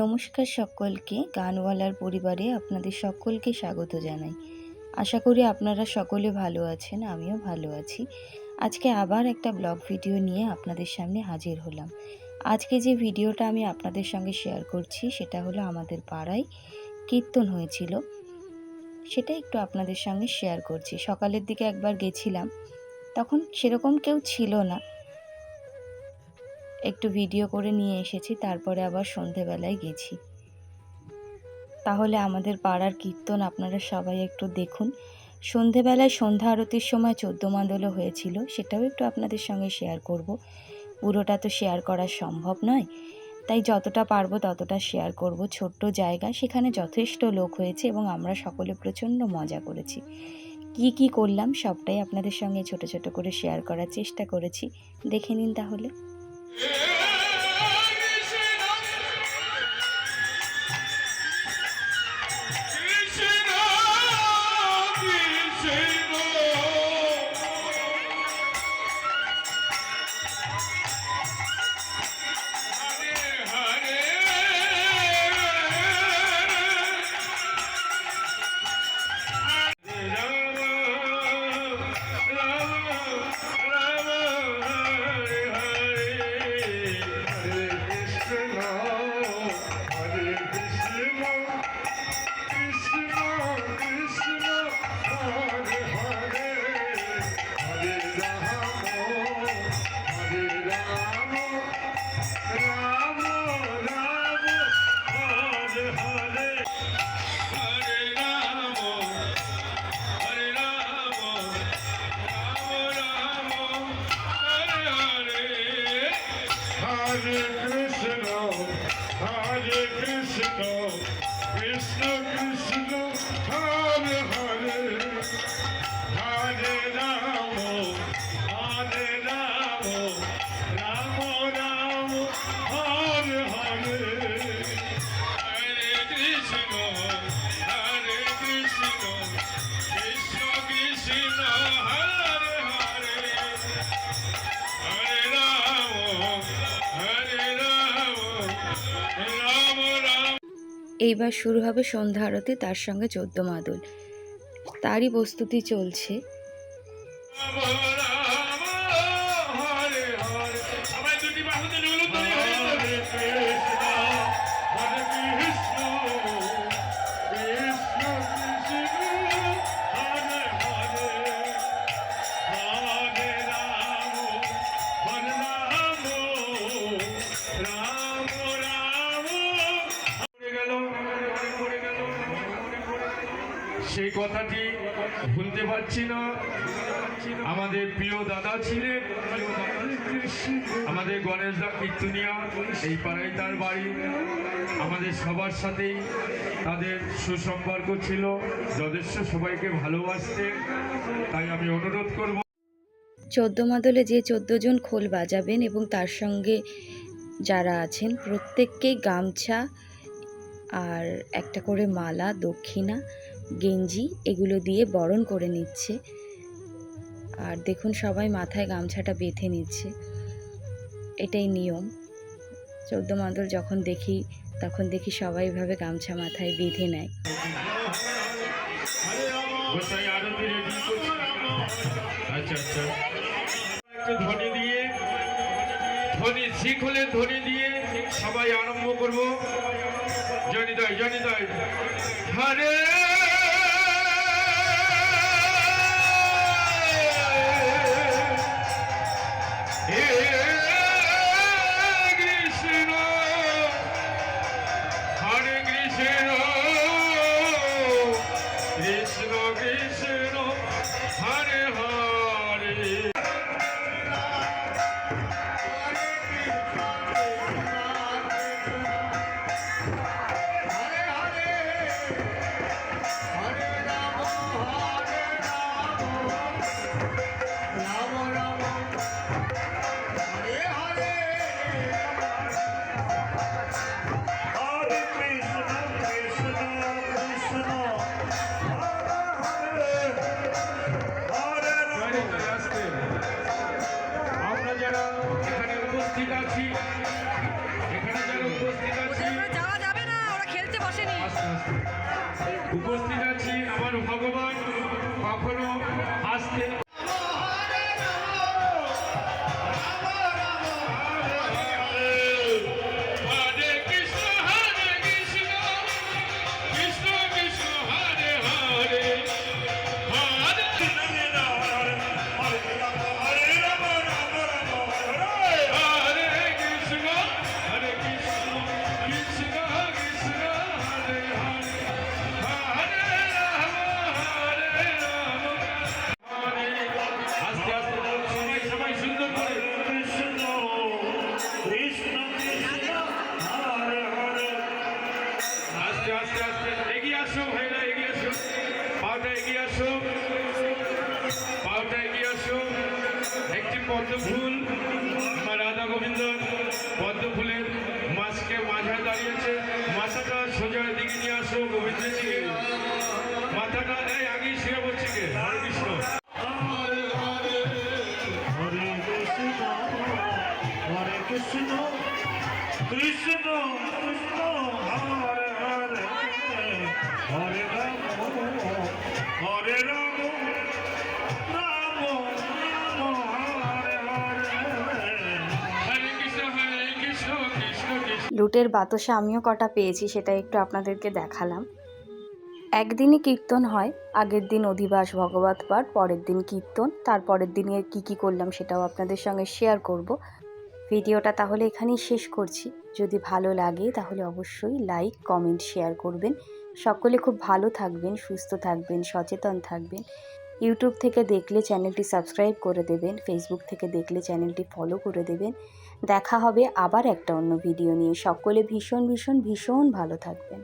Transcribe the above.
নমস্কার সকলকে, গানওয়ালার পরিবারে আপনাদের সকলকে স্বাগত জানাই। আশা করি আপনারা সকলে ভালো আছেন, আমিও ভালো আছি। আজকে আবার একটা ব্লগ ভিডিও নিয়ে আপনাদের সামনে হাজির হলাম। আজকে যে ভিডিওটা আমি আপনাদের সঙ্গে শেয়ার করছি সেটা হলো আমাদের পাড়ায় কীর্তন হয়েছিল, সেটা একটু আপনাদের সঙ্গে শেয়ার করছি। সকালের দিকে একবার গেছিলাম, তখন সেরকম কেউ ছিল না, একটু ভিডিও করে নিয়ে এসেছি। তারপরে আবার সন্ধেবেলায় গেছি। তাহলে আমাদের পাড়ার কীর্তন আপনারা সবাই একটু দেখুন। সন্ধেবেলায় সন্ধ্যা আরতির সময় 14 মাদলও হয়েছিল, সেটাও একটু আপনাদের সঙ্গে শেয়ার করব। পুরোটা তো শেয়ার করা সম্ভব নয়, তাই যতটা পারবো ততটা শেয়ার করব। ছোট্ট জায়গা, সেখানে যথেষ্ট লোক হয়েছে এবং আমরা সকলে প্রচণ্ড মজা করেছি। কি করলাম সবটাই আপনাদের সঙ্গে ছোট ছোট করে শেয়ার করার চেষ্টা করেছি, দেখে নিন তাহলে। এইবার শুরু হবে সন্ধ্যা আরতি, তার সঙ্গে 14 মাদল, তারই প্রস্তুতি চলছে। সেই কথাটি ভুলতে পারছি না। আমাদের প্রিয় দাদা ছিলেন, আমাদের গণেশ দা কীর্তনিয়া, এই পাড়ায় তার বাড়ি। আমাদের সবার সাথেই তাদের সুসম্পর্ক ছিল, যথেষ্ট সবাইকে ভালোবাসতে। তাই আমি অনুরোধ করব, 14 মাদলে যে 14 জন খোল বাজাবেন এবং তার সঙ্গে যারা আছেন প্রত্যেককেই গামছা আর একটা করে মালা, দক্ষিণা, গেঞ্জি এগুলো দিয়ে বরণ করে নিচ্ছে। আর দেখুন সবাই মাথায় গামছাটা বেঁধে নিচ্ছে, এটাই নিয়ম। 14 মাদল যখন দেখি তখন দেখি সবাই এভাবে গামছা মাথায় বেঁধে নেয়। ধ্বনি দিয়ে, ধ্বনি শিখলে ধ্বনি দিয়ে সবাই আরম্ভ করব। জনিদয় জনিদয় হরে আস্তে। উপস্থিত আছি আমার ভগবান, কখনো আসতে হরে কৃষ্ণ কৃষ্ণ কৃষ্ণ হরে হরে হরে হরে কৃষ্ণ কৃষ্ণ কৃষ্ণ হরে হরে হরে রাম হরে আস্তে আস্তে সবাই সবাই সুন্দর করে আস্তে আস্তে আস্তে এগিয়ে আসো ভাইরা, এগিয়ে আসো, পাটা এগিয়ে আসো, পাটা এগিয়ে আসো। একটি পদ্ম ফুল আমার রাধা গোবিন্দ পদ্ম ফুলের মাঝকে মাঝায় দাঁড়িয়েছে, মাথাটা সোজা দিকে নিয়ে আসো গোবিন্দের দিকে, মাথাটা এই আগেই শুয়ে বলছি কে হরে কৃষ্ণ কৃষ্ণ কৃষ্ণ কৃষ্ণ হরে হরে হরে রাম হরে রাম রাম রাম হরে হরে হরে কৃষ্ণ কৃষ্ণ কৃষ্ণ। লুটের বাতাসা আমিও কটা পেয়েছি, সেটা একটু আপনাদেরকে দেখালাম। একদিনই কীর্তন হয়, আগের দিন অধিবাস ভগবত পাঠ, পরের দিন কীর্তন, তারপরের দিনে কি কি করলাম সেটাও আপনাদের সঙ্গে শেয়ার করব। ভিডিওটা তাহলে এখানেই শেষ করছি। যদি ভালো লাগে তাহলে অবশ্যই লাইক কমেন্ট শেয়ার করবেন। সকলে খুব ভালো থাকবেন, সুস্থ থাকবেন, সচেতন থাকবেন। ইউটিউব থেকে দেখলে চ্যানেলটি সাবস্ক্রাইব করে দেবেন, ফেসবুক থেকে দেখলে চ্যানেলটি ফলো করে দেবেন। দেখা হবে আবার একটা অন্য ভিডিও নিয়ে। সকলে ভীষণ ভীষণ ভীষণ ভালো থাকবেন।